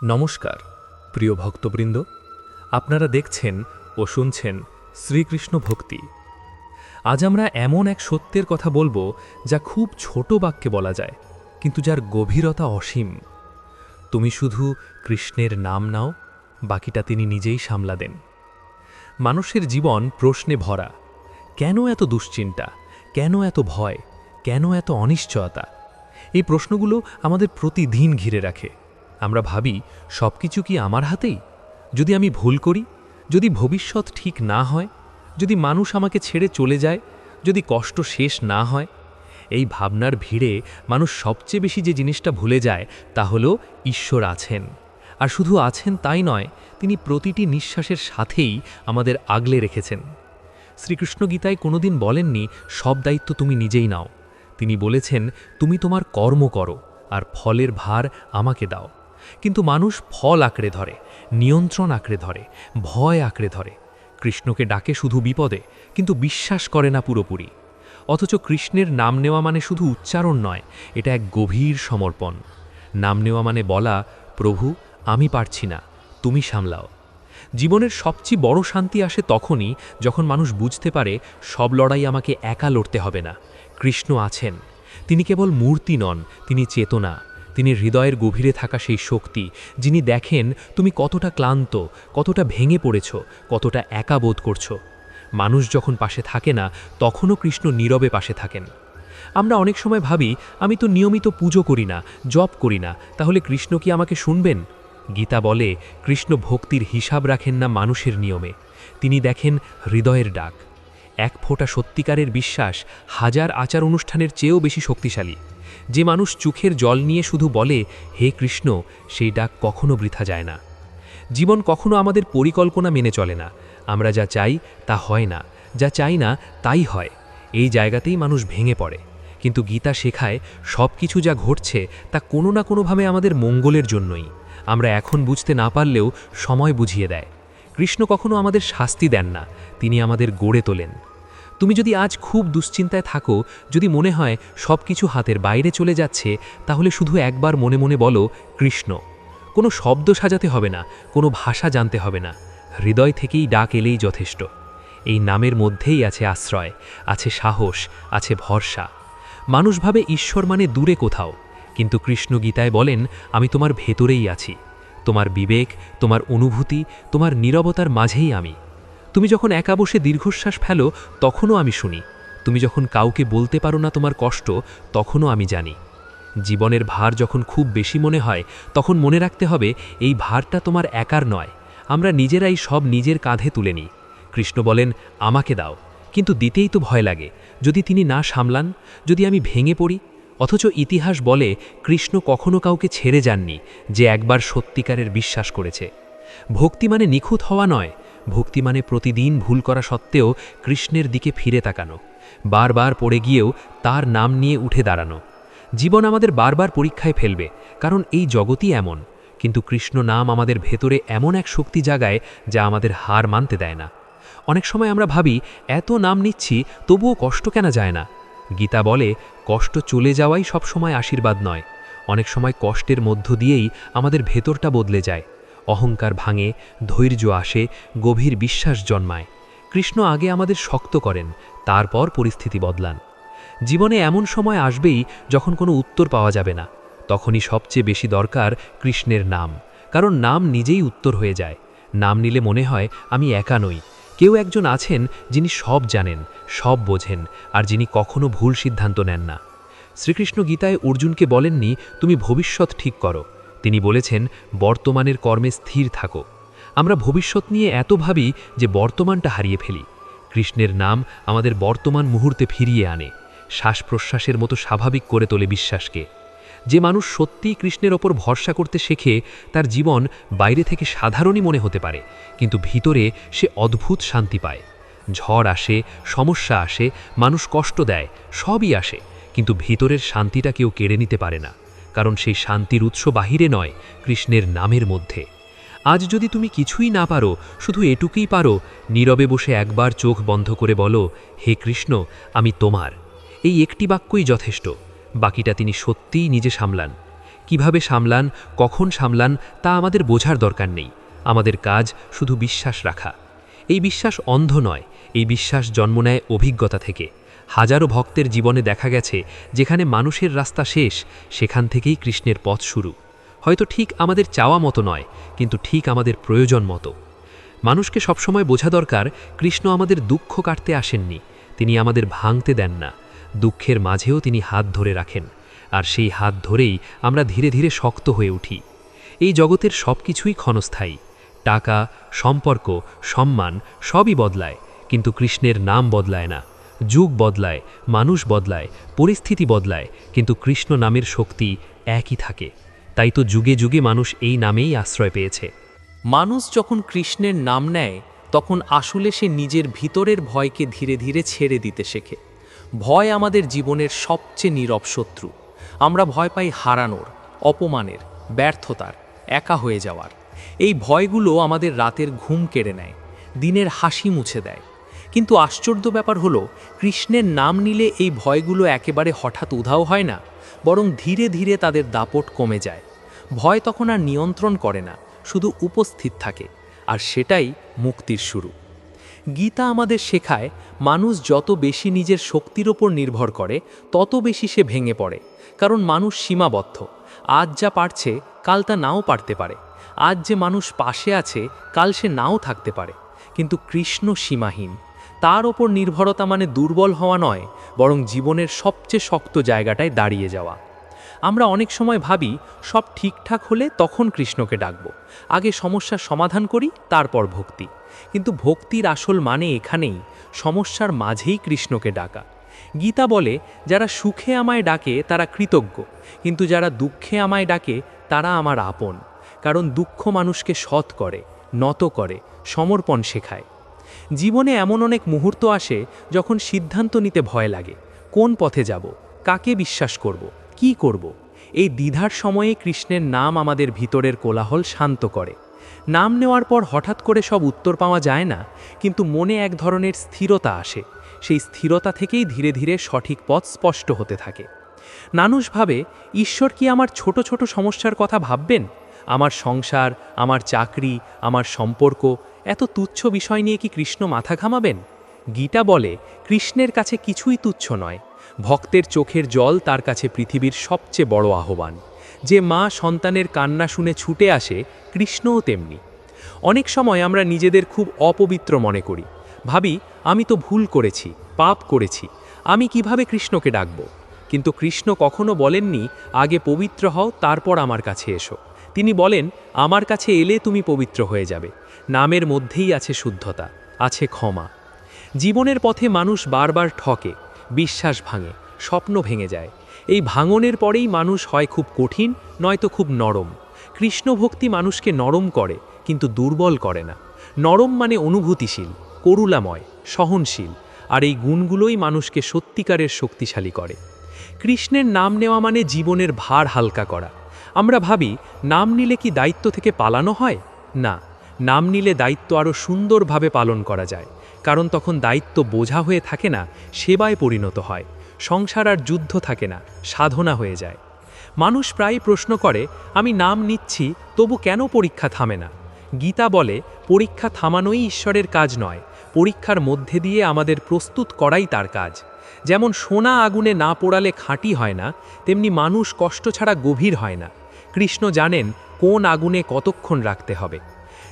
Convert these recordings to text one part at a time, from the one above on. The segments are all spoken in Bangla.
নমস্কার প্রিয় ভক্তবৃন্দ, আপনারা দেখছেন ও শুনছেন শ্রীকৃষ্ণ ভক্তি। আজ আমরা এমন এক সত্যের কথা বলবো যা খুব ছোট বাক্যে বলা যায়, কিন্তু যার গভীরতা অসীম। তুমি শুধু কৃষ্ণের নাম নাও, বাকিটা তিনি নিজেই সামলা দেন। মানুষের জীবন প্রশ্নে ভরা। কেন এত দুশ্চিন্তা, কেন এত ভয়, কেন এত অনিশ্চয়তা? এই প্রশ্নগুলো আমাদের প্রতিদিন ঘিরে রাখে। আমরা ভাবি, সব কিছু কি আমার হাতেই? যদি আমি ভুল করি, যদি ভবিষ্যৎ ঠিক না হয়, যদি মানুষ আমাকে ছেড়ে চলে যায়, যদি কষ্ট শেষ না হয়। এই ভাবনার ভিড়ে মানুষ সবচেয়ে বেশি যে জিনিসটা ভুলে যায় তা হলো ঈশ্বর আছেন। আর শুধু আছেন তাই নয়, তিনি প্রতিটি নিঃশ্বাসের সাথেই আমাদের আগলে রেখেছেন। শ্রীকৃষ্ণ গীতায় কোনোদিন বলেননি সব দায়িত্ব তুমি নিজেই নাও। তিনি বলেছেন, তুমি তোমার কর্ম করো আর ফলের ভার আমাকে দাও। কিন্তু মানুষ ফল আঁকড়ে ধরে, নিয়ন্ত্রণ আঁকড়ে ধরে, ভয় আঁকড়ে ধরে। কৃষ্ণকে ডাকে শুধু বিপদে, কিন্তু বিশ্বাস করে না পুরোপুরি। অথচ কৃষ্ণের নাম নেওয়া মানে শুধু উচ্চারণ নয়, এটা এক গভীর সমর্পণ। নাম নেওয়া মানে বলা, প্রভু আমি পারছি না, তুমি সামলাও। জীবনের সবচেয়ে বড় শান্তি আসে তখনই যখন মানুষ বুঝতে পারে সব লড়াই আমাকে একা লড়তে হবে না। কৃষ্ণ আছেন। তিনি কেবল মূর্তি নন, তিনি চেতনা। তিনি হৃদয়ের গভীরে থাকা সেই শক্তি, যিনি দেখেন তুমি কতটা ক্লান্ত, কতটা ভেঙে পড়েছ, কতটা একা বোধ করছো। মানুষ যখন পাশে থাকে না, তখনও কৃষ্ণ নীরবে পাশে থাকেন। আমরা অনেক সময় ভাবি, আমি তো নিয়মিত পুজো করি না, জপ করি না, তাহলে কৃষ্ণ কি আমাকে শুনবেন? গীতা বলে, কৃষ্ণ ভক্তির হিসাব রাখেন না মানুষের নিয়মে, তিনি দেখেন হৃদয়ের ডাক। এক ফোঁটা সত্যিকারের বিশ্বাস হাজার আচার অনুষ্ঠানের চেয়েও বেশি শক্তিশালী। যে মানুষ চোখের জল নিয়ে শুধু বলে হে কৃষ্ণ, সেই ডাক কখনো বৃথা যায় না। জীবন কখনো আমাদের পরিকল্পনা মেনে চলে না। আমরা যা চাই তা হয় না, যা চাই না তাই হয়। এই জায়গাতেই মানুষ ভেঙে পড়ে। কিন্তু গীতা শেখায় সব কিছু যা ঘটছে তা কোনো না কোনোভাবে আমাদের মঙ্গলের জন্যই। আমরা এখন বুঝতে না পারলেও সময় বুঝিয়ে দেয়। কৃষ্ণ কখনো আমাদের শাস্তি দেন না, তিনি আমাদের গড়ে তোলেন। তুমি যদি আজ খুব দুশ্চিন্তায় থাকো, যদি মনে হয় সব কিছু হাতের বাইরে চলে যাচ্ছে, তাহলে শুধু একবার মনে মনে বলো কৃষ্ণ। কোনো শব্দ সাজাতে হবে না, কোনো ভাষা জানতে হবে না, হৃদয় থেকেই ডাক এলেই যথেষ্ট। এই নামের মধ্যেই আছে আশ্রয়, আছে সাহস, আছে ভরসা। মানুষ ভাবে ঈশ্বর মানে দূরে কোথাও, কিন্তু কৃষ্ণ গীতায় বলেন, আমি তোমার ভেতরেই আছি। তোমার বিবেক, তোমার অনুভূতি, তোমার নীরবতার মাঝেই আমি। তুমি যখন একা বসে দীর্ঘশ্বাস ফেলো, তখনও আমি শুনি। তুমি যখন কাউকে বলতে পারো না তোমার কষ্ট, তখনও আমি জানি। জীবনের ভার যখন খুব বেশি মনে হয়, তখন মনে রাখতে হবে এই ভারটা তোমার একার নয়। আমরা নিজেরাই সব নিজের কাঁধে তুলে নিই। কৃষ্ণ বলেন, আমাকে দাও, কিন্তু দিতেই তো ভয় লাগে। যদি তিনি না সামলান, যদি আমি ভেঙে পড়ি। অথচ ইতিহাস বলে কৃষ্ণ কখনো কাউকে ছেড়ে যাননি, যে একবার সত্যিকারের বিশ্বাস করেছে। ভক্তি মানে নিখুঁত হওয়া নয়, ভক্তি মানে প্রতিদিন ভুল করা সত্ত্বেও কৃষ্ণের দিকে ফিরে তাকানো, বারবার পড়ে গিয়েও তার নাম নিয়ে উঠে দাঁড়ানো। জীবন আমাদের বারবার পরীক্ষায় ফেলবে, কারণ এই জগতই এমন। কিন্তু কৃষ্ণ নাম আমাদের ভেতরে এমন এক শক্তি জাগায় যা আমাদের হার মানতে দেয় না। অনেক সময় আমরা ভাবি, এত নাম নিচ্ছি তবুও কষ্ট কেন যায় না? গীতা বলে, কষ্ট চলে যাওয়াই সবসময় আশীর্বাদ নয়। অনেক সময় কষ্টের মধ্য দিয়েই আমাদের ভেতরটা বদলে যায়। অহংকার ভাঙে, ধৈর্য আসে, গভীর বিশ্বাস জন্মায়। কৃষ্ণ আগে আমাদের শক্ত করেন, তারপর পরিস্থিতি বদলান। জীবনে এমন সময় আসবেই যখন কোনো উত্তর পাওয়া যাবে না। তখনই সবচেয়ে বেশি দরকার কৃষ্ণের নাম, কারণ নাম নিজেই উত্তর হয়ে যায়। নাম নিলে মনে হয় আমি একা নই, কেউ একজন আছেন যিনি সব জানেন, সব বোঝেন, আর যিনি কখনো ভুল সিদ্ধান্ত নেন না। শ্রীকৃষ্ণ গীতায় অর্জুনকে বলেননি তুমি ভবিষ্যৎ ঠিক করো, তিনি বলেছেন বর্তমানের কর্মে স্থির থাকো। আমরা ভবিষ্যৎ নিয়ে এত ভাবি যে বর্তমানটা হারিয়ে ফেলি। কৃষ্ণের নাম আমাদের বর্তমান মুহূর্তে ফিরিয়ে আনে, শ্বাস প্রশ্বাসের মতো স্বাভাবিক করে তোলে বিশ্বাসকে। যে মানুষ সত্যিই কৃষ্ণের ওপর ভরসা করতে শেখে, তার জীবন বাইরে থেকে সাধারণই মনে হতে পারে, কিন্তু ভিতরে সে অদ্ভুত শান্তি পায়। ঝড় আসে, সমস্যা আসে, মানুষ কষ্ট দেয়, সবই আসে, কিন্তু ভিতরের শান্তিটা কেউ কেড়ে নিতে পারে না, কারণ সেই শান্তির উৎস বাহিরে নয়, কৃষ্ণের নামের মধ্যে। আজ যদি তুমি কিছুই না পারো, শুধু এটুকুই পারো, নীরবে বসে একবার চোখ বন্ধ করে বলো, হে কৃষ্ণ আমি তোমার। এই একটি বাক্যই যথেষ্ট, বাকিটা তিনি সত্যিই নিজে সামলান। কিভাবে সামলান, কখন সামলান তা আমাদের বোঝার দরকার নেই। আমাদের কাজ শুধু বিশ্বাস রাখা। এই বিশ্বাস অন্ধ নয়, এই বিশ্বাস জন্ম নেয় অভিজ্ঞতা থেকে। হাজারো ভক্তের জীবনে দেখা গেছে যেখানে মানুষের রাস্তা শেষ, সেখান থেকেই কৃষ্ণের পথ শুরু। হয়তো ঠিক আমাদের চাওয়া মতো নয়, কিন্তু ঠিক আমাদের প্রয়োজন মতো। মানুষকে সবসময় বোঝা দরকার, কৃষ্ণ আমাদের দুঃখ কাটতে আসেননি, তিনি আমাদের ভাঙতে দেন না। দুঃখের মাঝেও তিনি হাত ধরে রাখেন, আর সেই হাত ধরেই আমরা ধীরে ধীরে শক্ত হয়ে উঠি। এই জগতের সব কিছুই ক্ষণস্থায়ী। টাকা, সম্পর্ক, সম্মান সবই বদলায়, কিন্তু কৃষ্ণের নাম বদলায় না। যুগ বদলায়, মানুষ বদলায়, পরিস্থিতি বদলায়, কিন্তু কৃষ্ণ নামের শক্তি একই থাকে। তাই তো যুগে যুগে মানুষ এই নামেই আশ্রয় পেয়েছে। মানুষ যখন কৃষ্ণের নাম নেয় তখন আসলে সে নিজের ভিতরের ভয়কে ধীরে ধীরে ছেড়ে দিতে শেখে। ভয় আমাদের জীবনের সবচেয়ে নীরব শত্রু। আমরা ভয় পাই হারানোর, অপমানের, ব্যর্থতার, একা হয়ে যাওয়ার। এই ভয়গুলো আমাদের রাতের ঘুম কেড়ে নেয়, দিনের হাসি মুছে দেয়। কিন্তু আশ্চর্য ব্যাপার হলো, কৃষ্ণের নাম নিলে এই ভয়গুলো একেবারে হঠাৎ উধাও হয় না, বরং ধীরে ধীরে তাদের দাপট কমে যায়। ভয় তখন আর নিয়ন্ত্রণ করে না, শুধু উপস্থিত থাকে, আর সেটাই মুক্তির শুরু। গীতা আমাদের শেখায়, মানুষ যত বেশি নিজের শক্তির ওপর নির্ভর করে তত বেশি সে ভেঙে পড়ে। কারণ মানুষ সীমাবদ্ধ। আজ যা পারছে কাল তা নাও পারতে পারে। আজ যে মানুষ পাশে আছে কাল সে নাও থাকতে পারে। কিন্তু কৃষ্ণ সীমাহীন। তার ওপর নির্ভরতা মানে দুর্বল হওয়া নয়, বরং জীবনের সবচেয়ে শক্ত জায়গাটায় দাঁড়িয়ে যাওয়া। আমরা অনেক সময় ভাবি সব ঠিকঠাক হলে তখন কৃষ্ণকে ডাকব, আগে সমস্যার সমাধান করি তারপর ভক্তি। কিন্তু ভক্তির আসল মানে এখানেই, সমস্যার মাঝেই কৃষ্ণকে ডাকা। গীতা বলে, যারা সুখে আমায় ডাকে তারা কৃতজ্ঞ, কিন্তু যারা দুঃখে আমায় ডাকে তারা আমার আপন। কারণ দুঃখ মানুষকে সৎ করে, নত করে, সমর্পণ শেখায়। জীবনে এমন অনেক মুহূর্ত আসে যখন সিদ্ধান্ত নিতে ভয় লাগে। কোন পথে যাব, কাকে বিশ্বাস করব, কি করব? এই দ্বিধার সময়ে কৃষ্ণের নাম আমাদের ভিতরের কোলাহল শান্ত করে। নাম নেওয়ার পর হঠাৎ করে সব উত্তর পাওয়া যায় না, কিন্তু মনে এক ধরনের স্থিরতা আসে। সেই স্থিরতা থেকেই ধীরে ধীরে সঠিক পথ স্পষ্ট হতে থাকে। মানুষ ভাবে, ঈশ্বর কি আমার ছোট ছোট সমস্যার কথা ভাববেন? আমার সংসার, আমার চাকরি, আমার সম্পর্ক, এত তুচ্ছ বিষয় নিয়ে কি কৃষ্ণ মাথা ঘামাবেন? গীতা বলে, কৃষ্ণের কাছে কিছুই তুচ্ছ নয়। ভক্তের চোখের জল তার কাছে পৃথিবীর সবচেয়ে বড় আহ্বান। যে মা সন্তানের কান্না শুনে ছুটে আসে, কৃষ্ণও তেমনি। অনেক সময় আমরা নিজেদের খুব অপবিত্র মনে করি। ভাবি, আমি তো ভুল করেছি, পাপ করেছি, আমি কিভাবে কৃষ্ণকে ডাকব? কিন্তু কৃষ্ণ কখনো বলেননি, আগে পবিত্র হও তারপর আমার কাছে এসো। তিনি বলেন, আমার কাছে এলে তুমি পবিত্র হয়ে যাবে। নামের মধ্যেই আছে শুদ্ধতা, আছে ক্ষমা। জীবনের পথে মানুষ বারবার ঠকে, বিশ্বাস ভাঙে, স্বপ্ন ভেঙে যায়। এই ভাঙনের পরেই মানুষ হয় খুব কঠিন, নয়তো খুব নরম। কৃষ্ণ ভক্তি মানুষকে নরম করে, কিন্তু দুর্বল করে না। নরম মানে অনুভূতিশীল, করুণাময়, সহনশীল, আর এই গুণগুলোই মানুষকে সত্যিকারের শক্তিশালী করে। কৃষ্ণের নাম নেওয়া মানে জীবনের ভার হালকা করা। আমরা ভাবি, নাম নিলে কি দায়িত্ব থেকে পালানো হয়? না, নাম নিলে দায়িত্ব আরও সুন্দরভাবে পালন করা যায়। কারণ তখন দায়িত্ব বোঝা হয়ে থাকে না, সেবায় পরিণত হয়। সংসার আর যুদ্ধ থাকে না, সাধনা হয়ে যায়। মানুষ প্রায় প্রশ্ন করে, আমি নাম নিচ্ছি তবু কেন পরীক্ষা থামে না? গীতা বলে, পরীক্ষা থামানোই ঈশ্বরের কাজ নয়, পরীক্ষার মধ্যে দিয়ে আমাদের প্রস্তুত করাই তার কাজ। যেমন সোনা আগুনে না পোড়ালে খাঁটি হয় না, তেমনি মানুষ কষ্ট ছাড়া গভীর হয় না। কৃষ্ণ জানেন কোন আগুনে কতক্ষণ রাখতে হবে।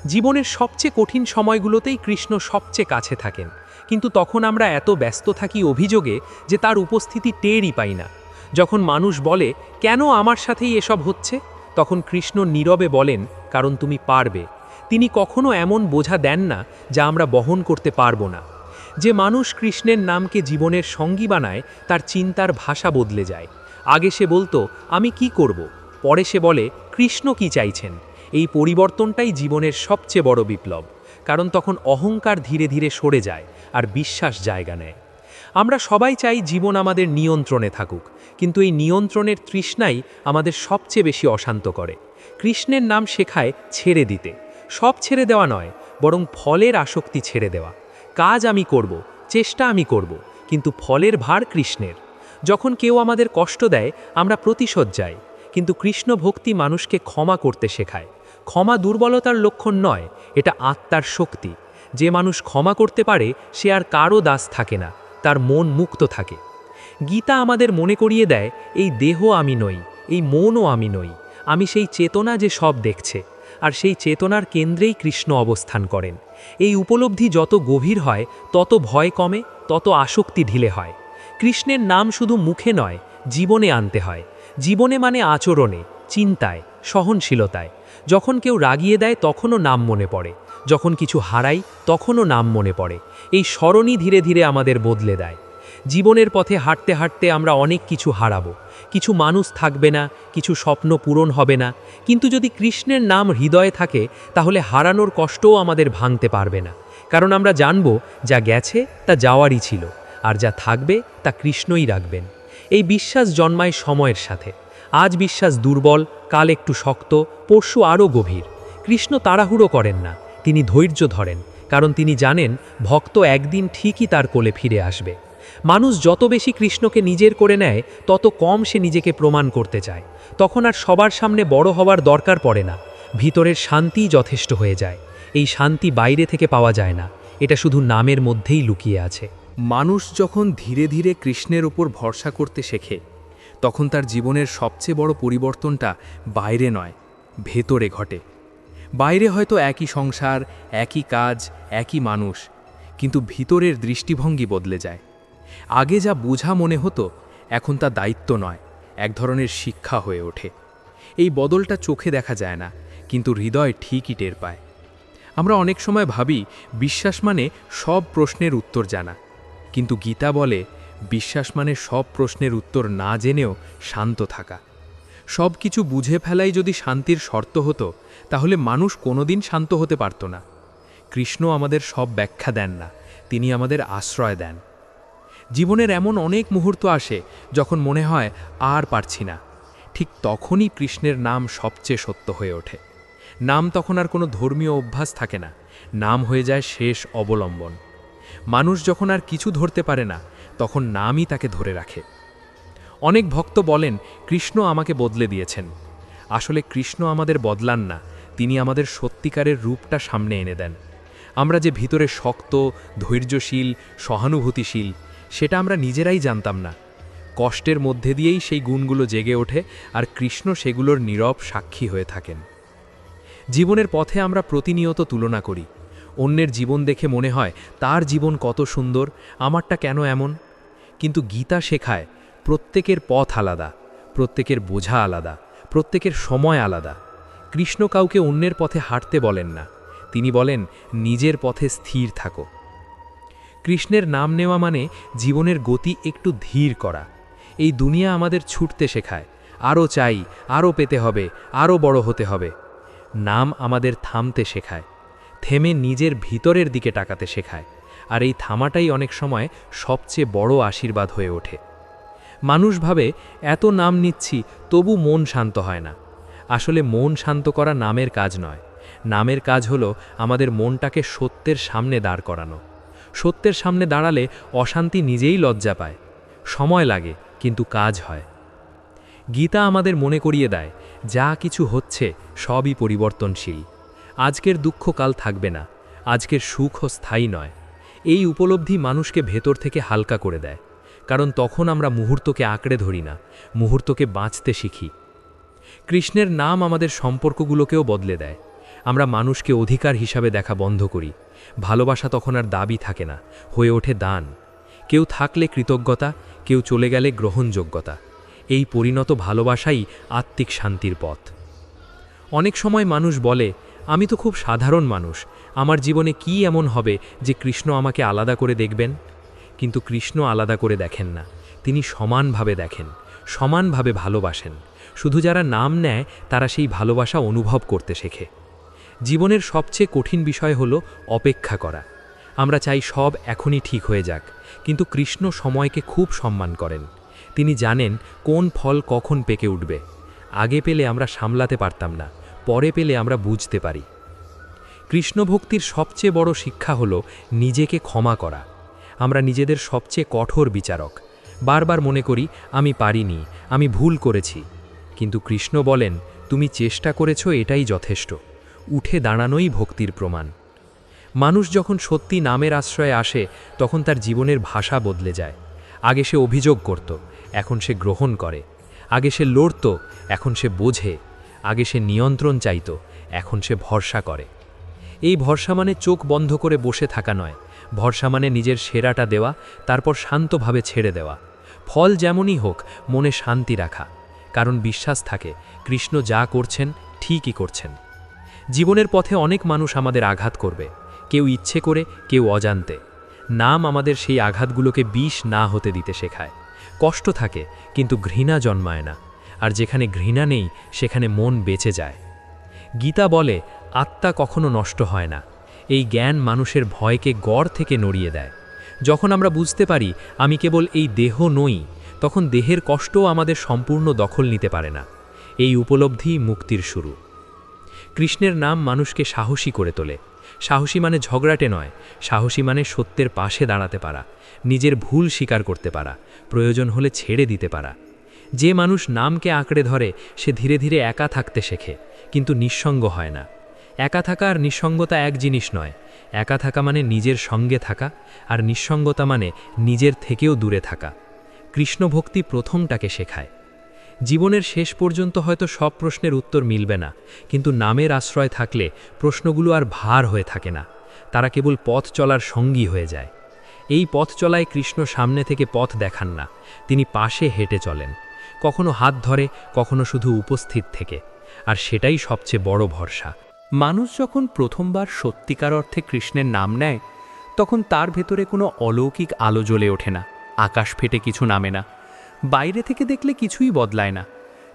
জীবনের সবচেয়ে কঠিন সময়গুলোতেই কৃষ্ণ সবচেয়ে কাছে থাকেন, কিন্তু তখন আমরা এত ব্যস্ত থাকি অভিযোগে যে তার উপস্থিতি টেরই পাই না। যখন মানুষ বলে, কেন আমার সাথেই এসব হচ্ছে, তখন কৃষ্ণ নীরবে বলেন, কারণ তুমি পারবে। তিনি কখনো এমন বোঝা দেন না যা আমরা বহন করতে পারবো না। যে মানুষ কৃষ্ণের নামকে জীবনের সঙ্গী বানায়, তার চিন্তার ভাষা বদলে যায়। আগে সে বলতো, আমি কি করব? পরে সে বলে, কৃষ্ণ কি চাইছেন? এই পরিবর্তনটাই জীবনের সবচেয়ে বড় বিপ্লব। কারণ তখন অহংকার ধীরে ধীরে সরে যায়, আর বিশ্বাস জায়গা নেয়। আমরা সবাই চাই জীবন আমাদের নিয়ন্ত্রণে থাকুক, কিন্তু এই নিয়ন্ত্রণের তৃষ্ণাই আমাদের সবচেয়ে বেশি অশান্ত করে। কৃষ্ণের নাম শেখায় ছেড়ে দিতে। সব ছেড়ে দেওয়া নয়, বরং ফলের আসক্তি ছেড়ে দেওয়া। কাজ আমি করব, চেষ্টা আমি করব, কিন্তু ফলের ভার কৃষ্ণের। যখন কেউ আমাদের কষ্ট দেয় আমরা প্রতিশোধ যাই, কিন্তু কৃষ্ণ ভক্তি মানুষকে ক্ষমা করতে শেখায়। ক্ষমা দুর্বলতার লক্ষণ নয়, এটা আত্মার শক্তি। যে মানুষ ক্ষমা করতে পারে সে আর কারও দাস থাকে না, তার মন মুক্ত থাকে। গীতা আমাদের মনে করিয়ে দেয়, এই দেহ আমি নই, এই মনও আমি নই, আমি সেই চেতনা যে সব দেখছে, আর সেই চেতনার কেন্দ্রেই কৃষ্ণ অবস্থান করেন। এই উপলব্ধি যত গভীর হয় তত ভয় কমে, তত আসক্তি ঢিলে হয়। কৃষ্ণের নাম শুধু মুখে নয়, জীবনে আনতে হয়। জীবনে মানে আচরণে, চিন্তায়, সহনশীলতায়। যখন কেউ রাগিয়ে দেয় তখনও নাম মনে পড়ে, যখন কিছু হারাই তখনও নাম মনে পড়ে। এই স্মরণই ধীরে ধীরে আমাদের বদলে দেয়। জীবনের পথে হাঁটতে হাঁটতে আমরা অনেক কিছু হারাবো, কিছু মানুষ থাকবে না, কিছু স্বপ্ন পূরণ হবে না, কিন্তু যদি কৃষ্ণের নাম হৃদয়ে থাকে তাহলে হারানোর কষ্টও আমাদের ভাঙতে পারবে না। কারণ আমরা জানব, যা গেছে তা যাওয়ারই ছিল, আর যা থাকবে তা কৃষ্ণই রাখবেন। এই বিশ্বাস জন্মায় সময়ের সাথে। আজ বিশ্বাস দুর্বল, কাল একটু শক্ত, পরশু আরও গভীর। কৃষ্ণ তাড়াহুড়ো করেন না, তিনি ধৈর্য ধরেন, কারণ তিনি জানেন ভক্ত একদিন ঠিকই তার কোলে ফিরে আসবে। মানুষ যত বেশি কৃষ্ণকে নিজের করে নেয় তত কম সে নিজেকে প্রমাণ করতে চায়। তখন আর সবার সামনে বড় হওয়ার দরকার পড়ে না, ভিতরের শান্তিই যথেষ্ট হয়ে যায়। এই শান্তি বাইরে থেকে পাওয়া যায় না, এটা শুধু নামের মধ্যেই লুকিয়ে আছে। মানুষ যখন ধীরে ধীরে কৃষ্ণের উপর ভরসা করতে শেখে, তখন তার জীবনের সবচেয়ে বড় পরিবর্তনটা বাইরে নয়, ভেতরে ঘটে। বাইরে হয়তো একই সংসার, একই কাজ, একই মানুষ, কিন্তু ভিতরের দৃষ্টিভঙ্গি বদলে যায়। আগে যা বোঝা মনে হতো এখন তা দায়িত্ব নয়, এক ধরনের শিক্ষা হয়ে ওঠে। এই বদলটা চোখে দেখা যায় না, কিন্তু হৃদয় ঠিকই টের পায়। আমরা অনেক সময় ভাবি বিশ্বাস মানে সব প্রশ্নের উত্তর জানা, কিন্তু গীতা বলে বিশ্বাস মানে সব প্রশ্নের উত্তর না জেনেও শান্ত থাকা। সব কিছু বুঝে ফেলাই যদি শান্তির শর্ত হতো, তাহলে মানুষ কোনোদিন শান্ত হতে পারত না। কৃষ্ণ আমাদের সব ব্যাখ্যা দেন না, তিনি আমাদের আশ্রয় দেন। জীবনের এমন অনেক মুহূর্ত আসে যখন মনে হয় আর পারছি না, ঠিক তখনই কৃষ্ণের নাম সবচেয়ে সত্য হয়ে ওঠে। নাম তখন আর কোনো ধর্মীয় অভ্যাস থাকে না, নাম হয়ে যায় শেষ অবলম্বন। মানুষ যখন আর কিছু ধরতে পারে না, তখন নামই তাকে ধরে রাখে। অনেক ভক্ত বলেন কৃষ্ণ আমাকে বদলে দিয়েছেন। আসলে কৃষ্ণ আমাদের বদলান না, তিনি আমাদের সত্যিকারের রূপটা সামনে এনে দেন। আমরা যে ভিতরে শক্ত, ধৈর্যশীল, সহানুভূতিশীল, সেটা আমরা নিজেরাই জানতাম না। কষ্টের মধ্যে দিয়েই সেই গুণগুলো জেগে ওঠে, আর কৃষ্ণ সেগুলোর নীরব সাক্ষী হয়ে থাকেন। জীবনের পথে আমরা প্রতিনিয়ত তুলনা করি। অন্যের জীবন দেখে মনে হয় তার জীবন কত সুন্দর, আমারটা কেন এমন। কিন্তু গীতা শেখায় প্রত্যেকের পথ আলাদা, প্রত্যেকের বোঝা আলাদা, প্রত্যেকের সময় আলাদা। কৃষ্ণ কাউকে অন্যের পথে হাঁটতে বলেন না, তিনি বলেন নিজের পথে স্থির থাকো। কৃষ্ণের নাম নেওয়া মানে জীবনের গতি একটু ধীর করা। এই দুনিয়া আমাদের ছুটতে শেখায়, আরও চাই, আরও পেতে হবে, আরও বড় হতে হবে। নাম আমাদের থামতে শেখায়, থেমে নিজের ভিতরের দিকে তাকাতে শেখায়। আর এই থামাটাই অনেক সময় সবচেয়ে বড় আশীর্বাদ হয়ে ওঠে। মানুষ ভাবে এত নাম নিচ্ছি তবু মন শান্ত হয় না। আসলে মন শান্ত করা নামের কাজ নয়, নামের কাজ হলো আমাদের মনটাকে সত্যের সামনে দাঁড় করানো। সত্যের সামনে দাঁড়ালে অশান্তি নিজেই লজ্জা পায়। সময় লাগে, কিন্তু কাজ হয়। গীতা আমাদের মনে করিয়ে দেয় যা কিছু হচ্ছে সবই পরিবর্তনশীল। আজকের দুঃখ কাল থাকবে না, আজকের সুখও স্থায়ী নয়। এই উপলব্ধি মানুষকে ভেতর থেকে হালকা করে দেয়, কারণ তখন আমরা মুহূর্তকে আঁকড়ে ধরি না, মুহূর্তকে বাঁচতে শিখি। কৃষ্ণের নাম আমাদের সম্পর্কগুলোকেও বদলে দেয়। আমরা মানুষকে অধিকার হিসাবে দেখা বন্ধ করি। ভালোবাসা তখন আর দাবি থাকে না, হয়ে ওঠে দান। কেউ থাকলে কৃতজ্ঞতা, কেউ চলে গেলে গ্রহণযোগ্যতা। এই পরিণত ভালোবাসাই আত্মিক শান্তির পথ। অনেক সময় মানুষ বলে আমি তো খুব সাধারণ মানুষ, আমার জীবনে কি এমন হবে যে কৃষ্ণ আমাকে আলাদা করে দেখবেন। কিন্তু কৃষ্ণ আলাদা করে দেখেন না, তিনি সমানভাবে দেখেন, সমানভাবে ভালোবাসেন। শুধু যারা নাম নেয় তারা সেই ভালোবাসা অনুভব করতে শেখে। জীবনের সবচেয়ে কঠিন বিষয় হলো অপেক্ষা করা। আমরা চাই সব এখনই ঠিক হয়ে যাক, কিন্তু কৃষ্ণ সময়কে খুব সম্মান করেন। তিনি জানেন কোন ফল কখন পেকে উঠবে। আগে পেলে আমরা সামলাতে পারতাম না, পরে পেলে আমরা বুঝতে পারি। কৃষ্ণ ভক্তির সবচেয়ে বড় শিক্ষা হলো নিজেকে ক্ষমা করা। আমরা নিজেদের সবচেয়ে কঠোর বিচারক। বারবার মনে করি আমি পারিনি, আমি ভুল করেছি। কিন্তু কৃষ্ণ বলেন, তুমি চেষ্টা করেছ, এটাই যথেষ্ট। উঠে দাঁড়ানোই ভক্তির প্রমাণ। মানুষ যখন সত্যি নামের আশ্রয়ে আসে তখন তার জীবনের ভাষা বদলে যায়। আগে সে অভিযোগ করত, এখন সে গ্রহণ করে। আগে সে লড়ত, এখন সে বোঝে। আগে সে নিয়ন্ত্রণ চাইত, এখন সে ভরসা করে। এই ভরসা মানে চোখ বন্ধ করে বসে থাকা নয়, ভরসা মানে নিজের সেরাটা দেওয়া, তারপর শান্তভাবে ছেড়ে দেওয়া। ফল যেমনই হোক, মনে শান্তি রাখা, কারণ বিশ্বাস থাকে কৃষ্ণ যা করছেন ঠিকই করছেন। জীবনের পথে অনেক মানুষ আমাদের আঘাত করবে, কেউ ইচ্ছে করে, কেউ অজান্তে। নাম আমাদের সেই আঘাতগুলোকে বিষ না হতে দিতে শেখায়। কষ্ট থাকে, কিন্তু ঘৃণা জন্মায় না, আর যেখানে ঘৃণা নেই সেখানে মন বেঁচে যায়। গীতা বলে, আত্মা কখনো নষ্ট হয় না। এই জ্ঞান মানুষের ভয়কে গড় থেকে নড়িয়ে দেয়। যখন আমরা বুঝতে পারি আমি কেবল এই দেহ নই, তখন দেহের কষ্টও আমাদের সম্পূর্ণ দখল নিতে পারে না। এই উপলব্ধি মুক্তির শুরু। কৃষ্ণের নাম মানুষকে সাহসী করে তোলে। সাহসী মানে ঝগড়াটে নয়, সাহসী মানে সত্যের পাশে দাঁড়াতে পারা, নিজের ভুল স্বীকার করতে পারা, প্রয়োজন হলে ছেড়ে দিতে পারা। যে মানুষ নামকে আঁকড়ে ধরে সে ধীরে ধীরে একা থাকতে শেখে, কিন্তু নিঃসঙ্গ হয় না। একা থাকা আর নিঃসঙ্গতা এক জিনিস নয়। একা থাকা মানে নিজের সঙ্গে থাকা, আর নিঃসঙ্গতা মানে নিজের থেকেও দূরে থাকা। কৃষ্ণ ভক্তি প্রথমটাকে শেখায়। জীবনের শেষ পর্যন্ত হয়তো সব প্রশ্নের উত্তর মিলবে না, কিন্তু নামের আশ্রয় থাকলে প্রশ্নগুলো আর ভার হয়ে থাকে না, তারা কেবল পথ চলার সঙ্গী হয়ে যায়। এই পথ চলায় কৃষ্ণ সামনে থেকে পথ দেখান না, তিনি পাশে হেঁটে চলেন, কখনো হাত ধরে, কখনো শুধু উপস্থিত থেকে, আর সেটাই সবচেয়ে বড় ভরসা। মানুষ যখন প্রথমবার সত্যিকার অর্থে কৃষ্ণের নাম নেয়, তখন তার ভেতরে কোনো অলৌকিক আলো জ্বলে ওঠে না, আকাশ ফেটে কিছু নামে না, বাইরে থেকে দেখলে কিছুই বদলায় না,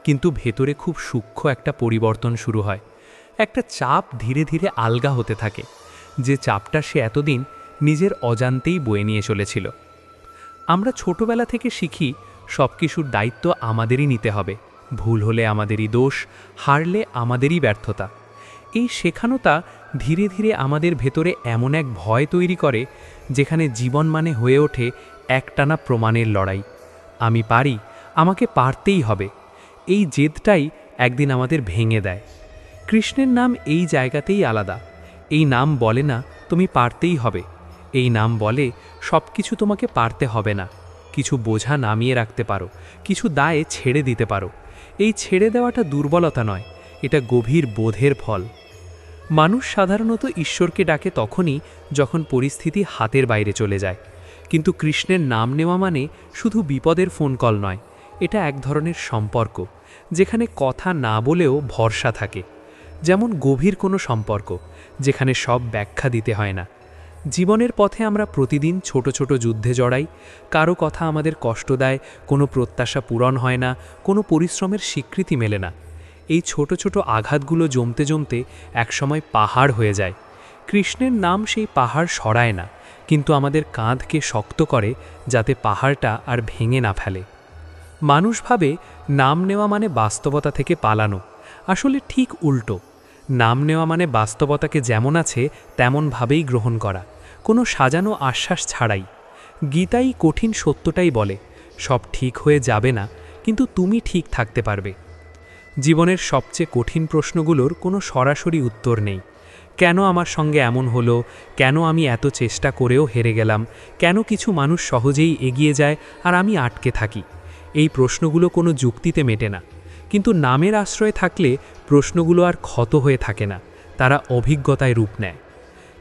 কিন্তু ভেতরে খুব সূক্ষ্ম একটা পরিবর্তন শুরু হয়। একটা চাপ ধীরে ধীরে আলগা হতে থাকে, যে চাপটা সে এতদিন নিজের অজান্তেই বয়ে নিয়ে চলেছিল। আমরা ছোটবেলা থেকে শিখি সব কিছুর দায়িত্ব আমাদেরই নিতে হবে, ভুল হলে আমাদেরই দোষ, হারলে আমাদেরই ব্যর্থতা। এই শেখানোটা ধীরে ধীরে আমাদের ভেতরে এমন এক ভয় তৈরি করে, যেখানে জীবন মানে হয়ে ওঠে একটানা প্রমাণের লড়াই। আমি পারি, আমাকে পারতেই হবে। এই জেদটাই একদিন আমাদের ভেঙে দেয়। কৃষ্ণের নাম এই জায়গাতেই আলাদা। এই নাম বলে না তুমি পারতেই হবে, এই নাম বলে সব কিছু তোমাকে পারতে হবে না। কিছু বোঝা নামিয়ে রাখতে পারো, কিছু দায়ে ছেড়ে দিতে পারো। এই ছেড়ে দেওয়াটা দুর্বলতা নয়, এটা গভীর বোধের ফল। মানুষ সাধারণত ঈশ্বরকে ডাকে তখনই যখন পরিস্থিতি হাতের বাইরে চলে যায়, কিন্তু কৃষ্ণের নাম নেওয়া মানে শুধু বিপদের ফোন কল নয়, এটা এক ধরনের সম্পর্ক, যেখানে কথা না বলেও ভরসা থাকে। যেমন গভীর কোনো সম্পর্ক, যেখানে সব ব্যাখ্যা দিতে হয় না। জীবনের পথে আমরা প্রতিদিন ছোট ছোট যুদ্ধে জড়াই, কারো কথা আমাদের কষ্ট দেয়, কোনো প্রত্যাশা পূরণ হয় না, কোনো পরিশ্রমের স্বীকৃতি মেলে না। এই ছোট ছোট আঘাতগুলো জমতে জমতে একসময় পাহাড় হয়ে যায়। কৃষ্ণের নাম সেই পাহাড় সরায় না, কিন্তু আমাদের কাঁধকে শক্ত করে, যাতে পাহাড়টা আর ভেঙে না ফেলে। মানুষ ভাবে নাম নেওয়া মানে বাস্তবতা থেকে পালানো, আসলে ঠিক উল্টো। নাম নেওয়া মানে বাস্তবতাকে যেমন আছে তেমনভাবেই গ্রহণ করা, কোনো সাজানো আশ্বাস ছাড়াই। গীতাই কঠিন সত্যটাই বলে, সব ঠিক হয়ে যাবে না, কিন্তু তুমি ঠিক থাকতে পারবে। জীবনের সবচেয়ে কঠিন প্রশ্নগুলোর কোনো সরাসরি উত্তর নেই। কেন আমার সঙ্গে এমন হলো? কেন আমি এত চেষ্টা করেও হেরে গেলাম? কেন কিছু মানুষ সহজেই এগিয়ে যায় আর আমি আটকে থাকি? এই প্রশ্নগুলো কোনো যুক্তিতে মেটে না, কিন্তু নামের আশ্রয়ে থাকলে প্রশ্নগুলো আর ক্ষত হয়ে থাকে না, তারা অভিজ্ঞতায় রূপ নেয়।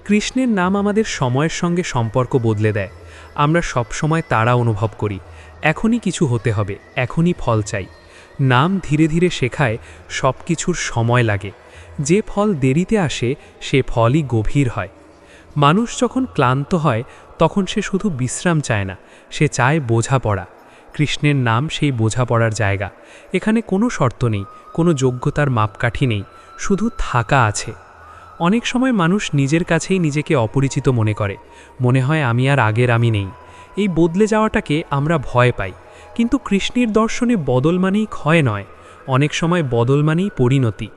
কৃষ্ণের নাম আমাদের সময়ের সঙ্গে সম্পর্ক বদলে দেয়। আমরা সবসময় তাড়া অনুভব করি, এখনই কিছু হতে হবে, এখনই ফল চাই। নাম ধীরে ধীরে শেখায় সব কিছুর সময় লাগে, যে ফল দেরিতে আসে সে ফলই গভীর হয়। মানুষ যখন ক্লান্ত হয় তখন সে শুধু বিশ্রাম চায় না, সে চায় বোঝাপড়া। কৃষ্ণের নাম সেই বোঝাপড়ার জায়গা। এখানে কোনো শর্ত নেই, কোনো যোগ্যতার মাপকাঠি নেই, শুধু থাকা আছে। অনেক সময় মানুষ নিজের কাছেই নিজেকে অপরিচিত মনে করে, মনে হয় আমি আর আগের আমি নেই। এই বদলে যাওয়াটাকে আমরা ভয় পাই, কিন্তু কৃষ্ণের দর্শনে বদল মানেই ক্ষয় নয়, অনেক সময় বদল মানেই পরিণতি।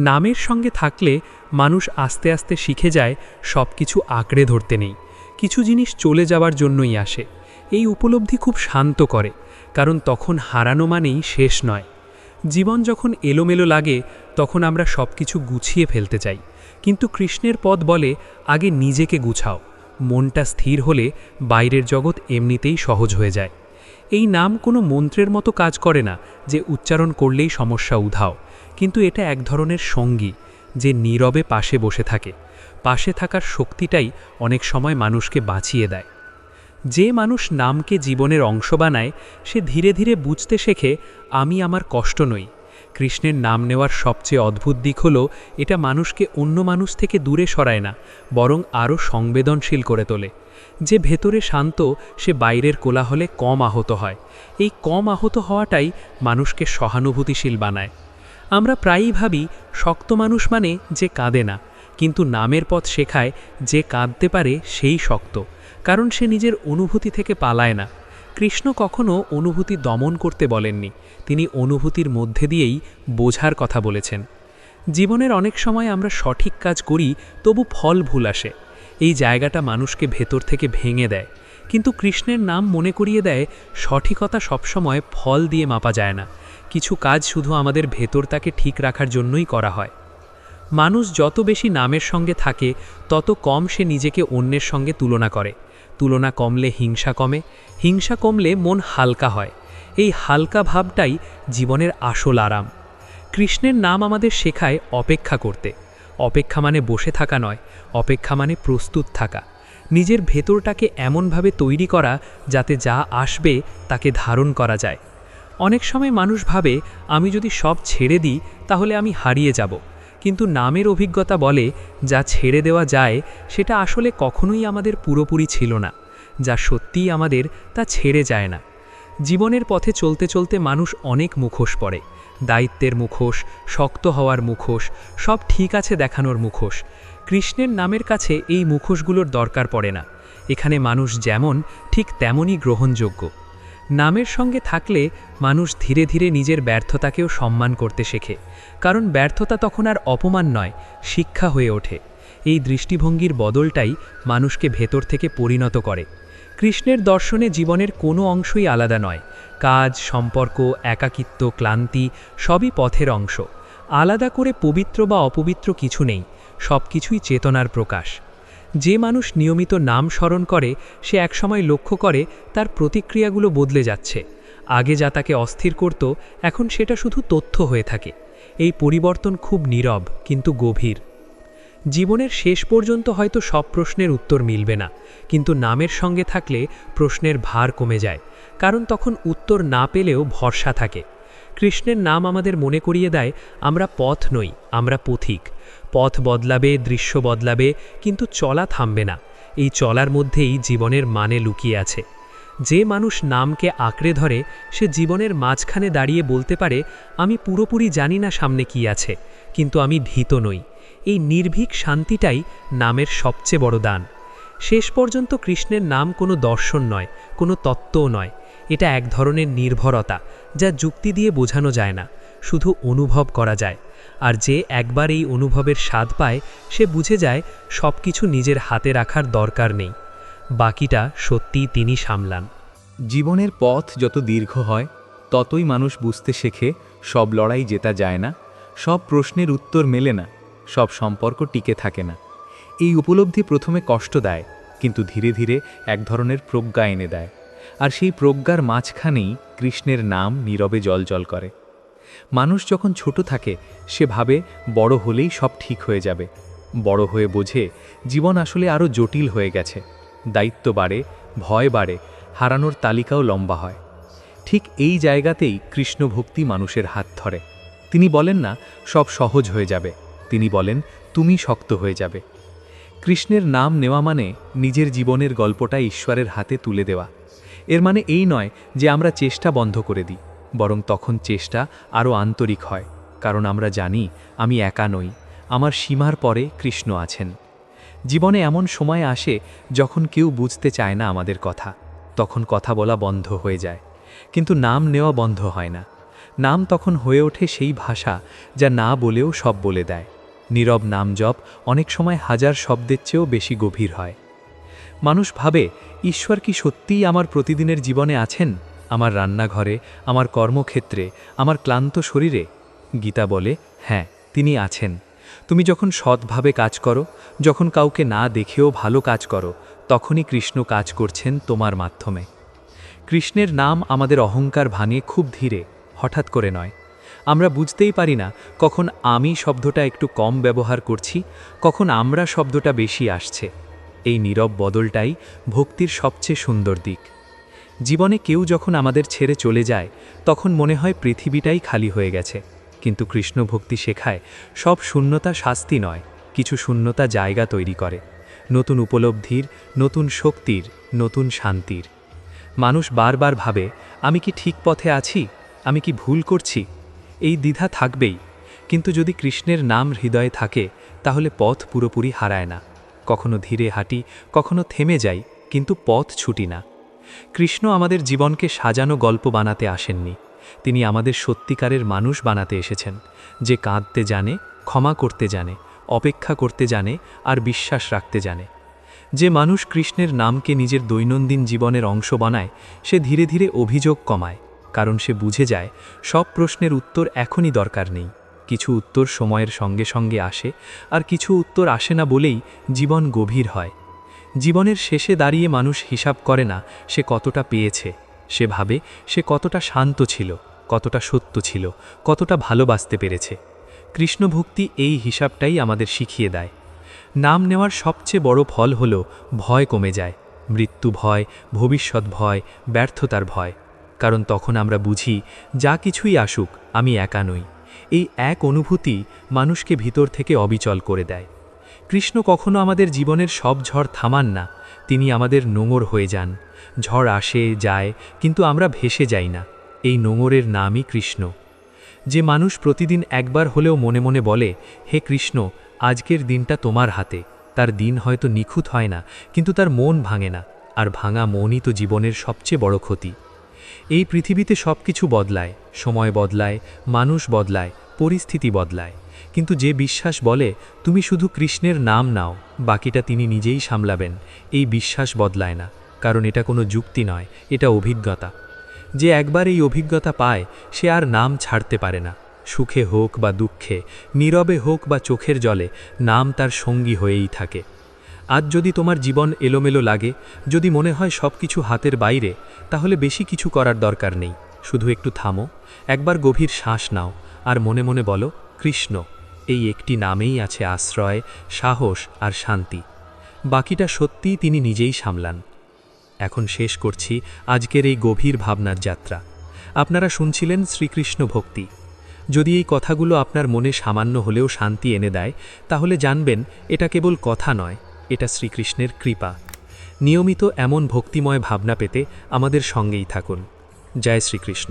নামের সঙ্গে থাকলে মানুষ আস্তে আস্তে শিখে যায় সব কিছু আঁকড়ে ধরতে নেই, কিছু জিনিস চলে যাওয়ার জন্যই আসে। এই উপলব্ধি খুব শান্ত করে, কারণ তখন হারানো মানেই শেষ নয়। জীবন যখন এলোমেলো লাগে তখন আমরা সব কিছু গুছিয়ে ফেলতে চাই, কিন্তু কৃষ্ণের পদ বলে আগে নিজেকে গুছাও। মনটা স্থির হলে বাইরের জগৎ এমনিতেই সহজ হয়ে যায়। এই নাম কোনো মন্ত্রের মতো কাজ করে না যে উচ্চারণ করলেই সমস্যা উধাও, কিন্তু এটা এক ধরনের সঙ্গী যে নীরবে পাশে বসে থাকে। পাশে থাকার শক্তিটাই অনেক সময় মানুষকে বাঁচিয়ে দেয়। যে মানুষ নামকে জীবনের অংশ বানায় সে ধীরে ধীরে বুঝতে শেখে আমি আমার কষ্ট নই। কৃষ্ণের নাম নেওয়ার সবচেয়ে অদ্ভুত দিক হলো এটা মানুষকে অন্য মানুষ থেকে দূরে সরায় না, বরং আরও সংবেদনশীল করে তোলে। যে ভেতরে শান্ত সে বাইরের কোলাহলে কম আহত হয়। এই কম আহত হওয়াটাই মানুষকে সহানুভূতিশীল বানায়। আমরা প্রায়ই ভাবি শক্ত মানুষ মানে যে কাঁদে না, কিন্তু নামের পথ শেখায় যে কাঁদতে পারে সেই শক্ত, কারণ সে নিজের অনুভূতি থেকে পালায় না। কৃষ্ণ কখনো অনুভূতি দমন করতে বলেননি, তিনি অনুভূতির মধ্যে দিয়েই বোঝার কথা বলেছেন। জীবনের অনেক সময় আমরা সঠিক কাজ করি, তবু ফল ভুল আসে। এই জায়গাটা মানুষকে ভেতর থেকে ভেঙে দেয়, কিন্তু কৃষ্ণের নাম মনে করিয়ে দেয় সঠিকতা সবসময় ফল দিয়ে মাপা যায় না। কিছু কাজ শুধু আমাদের ভেতরটাকে ঠিক রাখার জন্যই করা হয়। মানুষ যত বেশি নামের সঙ্গে থাকে তত কম সে নিজেকে অন্যের সঙ্গে তুলনা করে। তুলনা কমলে হিংসা কমে, হিংসা কমলে মন হালকা হয়। এই হালকা ভাবটাই জীবনের আসল আরাম। কৃষ্ণের নাম আমাদের শেখায় অপেক্ষা করতে। অপেক্ষা মানে বসে থাকা নয়, অপেক্ষা মানে প্রস্তুত থাকা। নিজের ভেতরটাকে এমনভাবে তৈরি করা যাতে যা আসবে তাকে ধারণ করা যায়। অনেক সময় মানুষ ভাবে আমি যদি সব ছেড়ে দিই তাহলে আমি হারিয়ে যাব, কিন্তু নামের অভিজ্ঞতা বলে যা ছেড়ে দেওয়া যায় সেটা আসলে কখনোই আমাদের পুরোপুরি ছিল না। যা সত্যিই আমাদের তা ছেড়ে যায় না। জীবনের পথে চলতে চলতে মানুষ অনেক মুখোশ পড়ে। দায়িত্বের মুখোশ, শক্ত হওয়ার মুখোশ, সব ঠিক আছে দেখানোর মুখোশ। কৃষ্ণের নামের কাছে এই মুখোশগুলোর দরকার পড়ে না। এখানে মানুষ যেমন ঠিক তেমনই গ্রহণযোগ্য। নামের সঙ্গে থাকলে মানুষ ধীরে ধীরে নিজের ব্যর্থতাকেও সম্মান করতে শেখে, কারণ ব্যর্থতা তখন আর অপমান নয়, শিক্ষা হয়ে ওঠে। এই দৃষ্টিভঙ্গির বদলটাই মানুষকে ভেতর থেকে পরিণত করে। কৃষ্ণের দর্শনে জীবনের কোনো অংশই আলাদা নয়। কাজ, সম্পর্ক, একাকিত্ব, ক্লান্তি সবই পথের অংশ। আলাদা করে পবিত্র বা অপবিত্র কিছু নেই, সব কিছুই চেতনার প্রকাশ। যে মানুষ নিয়মিত নাম স্মরণ করে সে একসময় লক্ষ্য করে তার প্রতিক্রিয়াগুলো বদলে যাচ্ছে। আগে যা তাকে অস্থির করত এখন সেটা শুধু তথ্য হয়ে থাকে। এই পরিবর্তন খুব নীরব কিন্তু গভীর। জীবনের শেষ পর্যন্ত হয়তো সব প্রশ্নের উত্তর মিলবে না, কিন্তু নামের সঙ্গে থাকলে প্রশ্নের ভার কমে যায়, কারণ তখন উত্তর না পেলেও ভরসা থাকে। কৃষ্ণের নাম আমাদের মনে করিয়ে দেয় আমরা পথ নই, আমরা পথিক। পথ বদলাবে, দৃশ্য বদলাবে, কিন্তু চলা থামবে না। এই চলার মধ্যেই জীবনের মানে লুকিয়ে আছে। যে মানুষ নামকে আঁকড়ে ধরে সে জীবনের মাঝখানে দাঁড়িয়ে বলতে পারে আমি পুরোপুরি জানি না সামনে কি আছে, কিন্তু আমি ভীত নই। এই নির্ভীক শান্তিটাই নামের সবচেয়ে বড় দান। শেষ পর্যন্ত কৃষ্ণের নাম কোনো দর্শন নয়, কোনো তত্ত্বও নয়। এটা এক ধরনের নির্ভরতা যা যুক্তি দিয়ে বোঝানো যায় না, শুধু অনুভব করা যায়। আর যে একবার এই অনুভবের স্বাদ পায় সে বুঝে যায় সব কিছু নিজের হাতে রাখার দরকার নেই, বাকিটা সত্যিই তিনি সামলান। জীবনের পথ যত দীর্ঘ হয় ততই মানুষ বুঝতে শেখে সব লড়াই জেতা যায় না, সব প্রশ্নের উত্তর মেলে না, সব সম্পর্ক টিকে থাকে না। এই উপলব্ধি প্রথমে কষ্ট দেয়, কিন্তু ধীরে ধীরে এক ধরনের প্রজ্ঞা এনে দেয়। আর সেই প্রজ্ঞার মাঝখানেই কৃষ্ণের নাম নীরবে জ্বলজ্বল করে। মানুষ যখন ছোট থাকে সে ভাবে বড় হলেই সব ঠিক হয়ে যাবে। বড় হয়ে বোঝে জীবন আসলে আরও জটিল হয়ে গেছে। দায়িত্ব বাড়ে, ভয় বাড়ে, হারানোর তালিকাও লম্বা হয়। ঠিক এই জায়গাতেই কৃষ্ণ ভক্তি মানুষের হাত ধরে। তিনি বলেন না সব সহজ হয়ে যাবে, তিনি বলেন তুমি শক্ত হয়ে যাবে। কৃষ্ণের নাম নেওয়া মানে নিজের জীবনের গল্পটা ঈশ্বরের হাতে তুলে দেওয়া। এর মানে এই নয় যে আমরা চেষ্টা বন্ধ করে দিই, বরং তখন চেষ্টা আরও আন্তরিক হয়, কারণ আমরা জানি আমি একা নই, আমার সীমার পরে কৃষ্ণ আছেন। জীবনে এমন সময় আসে যখন কেউ বুঝতে চায় না আমাদের কথা, তখন কথা বলা বন্ধ হয়ে যায়, কিন্তু নাম নেওয়া বন্ধ হয় না। নাম তখন হয়ে ওঠে সেই ভাষা যা না বলেও সব বলে দেয়। নীরব নাম জপ অনেক সময় হাজার শব্দের চেয়েও বেশি গভীর হয়। মানুষ ভাবে ঈশ্বর কি সত্যিই আমার প্রতিদিনের জীবনে আছেন, আমার রান্নাঘরে, আমার কর্মক্ষেত্রে, আমার ক্লান্ত শরীরে? গীতা বলে, হ্যাঁ, তিনি আছেন। তুমি যখন সৎভাবে কাজ করো, যখন কাউকে না দেখেও ভালো কাজ করো, তখনই কৃষ্ণ কাজ করছেন তোমার মাধ্যমে। কৃষ্ণের নাম আমাদের অহংকার ভাঙে খুব ধীরে, হঠাৎ করে নয়। আমরা বুঝতেই পারি না কখন আমি শব্দটা একটু কম ব্যবহার করছি, কখন আমরা শব্দটা বেশি আসছে। এই নীরব বদলটাই ভক্তির সবচেয়ে সুন্দর দিক। জীবনে কেউ যখন আমাদের ছেড়ে চলে যায়, তখন মনে হয় পৃথিবীটাই খালি হয়ে গেছে। কিন্তু কৃষ্ণ ভক্তি শেখায় সব শূন্যতা শাস্তি নয়, কিছু শূন্যতা জায়গা তৈরি করে, নতুন উপলব্ধির, নতুন শক্তির, নতুন শান্তির। মানুষ বারবার ভাবে, আমি কি ঠিক পথে আছি, আমি কি ভুল করছি? এই দ্বিধা থাকবেই, কিন্তু যদি কৃষ্ণের নাম হৃদয়ে থাকে, তাহলে পথ পুরোপুরি হারায় না। কখনো ধীরে হাঁটি, কখনো থেমে যাই, কিন্তু পথ ছুটি না। কৃষ্ণ আমাদের জীবনকে সাজানো গল্প বানাতে আসেননি, তিনি আমাদের সত্যিকারের মানুষ বানাতে এসেছেন, যে কাঁদতে জানে, ক্ষমা করতে জানে, অপেক্ষা করতে জানে আর বিশ্বাস রাখতে জানে। যে মানুষ কৃষ্ণের নামকে নিজের দৈনন্দিন জীবনের অংশ বানায়, সে ধীরে ধীরে অভিযোগ কমায়, কারণ সে বুঝে যায় সব প্রশ্নের উত্তর এখনই দরকার নেই। কিছু উত্তর সময়ের সঙ্গে সঙ্গে আসে, আর কিছু উত্তর আসে না বলেই জীবন গভীর হয়। জীবনের শেষে দাঁড়িয়ে মানুষ হিসাব করে না সে কতটা পেয়েছে, সে ভাবে সে কতটা শান্ত ছিল, কতটা সত্য ছিল, কতটা ভালোবাসতে পেরেছে। কৃষ্ণভক্তি এই হিসাবটাই আমাদের শিখিয়ে দেয়। নাম নেওয়ার সবচেয়ে বড় ফল হল ভয় কমে যায়, মৃত্যু ভয়, ভবিষ্যৎ ভয়, ব্যর্থতার ভয়। কারণ তখন আমরা বুঝি যা কিছুই আসুক, আমি একা নই। এই এক অনুভূতি মানুষকে ভিতর থেকে অবিচল করে দেয়। কৃষ্ণ কখনো আমাদের জীবনের সব ঝড় থামান না, তিনি আমাদের নোঙর হয়ে যান। ঝড় আসে যায়, কিন্তু আমরা ভেসে যাই না। এই নোঙরের নামই কৃষ্ণ। যে মানুষ প্রতিদিন একবার হলেও মনে মনে বলে, হে কৃষ্ণ, আজকের দিনটা তোমার হাতে, তার দিন হয়তো নিখুঁত হয় না, কিন্তু তার মন ভাঙে না, আর ভাঙা মনই তো জীবনের সবচেয়ে বড় ক্ষতি। এই পৃথিবীতে সব কিছু বদলায়, সময় বদলায়, মানুষ বদলায়, পরিস্থিতি বদলায়, কিন্তু যে বিশ্বাস বলে তুমি শুধু কৃষ্ণের নাম নাও, বাকিটা তিনি নিজেই সামলাবেন, এই বিশ্বাস বদলায় না। কারণ এটা কোনো যুক্তি নয়, এটা অভিজ্ঞতা। যে একবার এই অভিজ্ঞতা পায়, সে আর নাম ছাড়তে পারে না। সুখে হোক বা দুঃখে, নীরবে হোক বা চোখের জলে, নাম তার সঙ্গী হয়েই থাকে। আজ যদি তোমার জীবন এলোমেলো লাগে, যদি মনে হয় সব কিছু হাতের বাইরে, তাহলে বেশি কিছু করার দরকার নেই। শুধু একটু থামো, একবার গভীর শ্বাস নাও, আর মনে মনে বলো, কৃষ্ণ। এই একটি নামেই আছে আশ্রয়, সাহস আর শান্তি। বাকিটা সত্যিই তিনি নিজেই সামলান। এখন শেষ করছি আজকের এই গভীর ভাবনার যাত্রা। আপনারা শুনছিলেন শ্রীকৃষ্ণ ভক্তি। যদি এই কথাগুলো আপনার মনে সামান্য হলেও শান্তি এনে দেয়, তাহলে জানবেন এটা কেবল কথা নয়, এটা শ্রীকৃষ্ণের কৃপা। নিয়মিত এমন ভক্তিময় ভাবনা পেতে আমাদের সঙ্গেই থাকুন। জয় শ্রীকৃষ্ণ।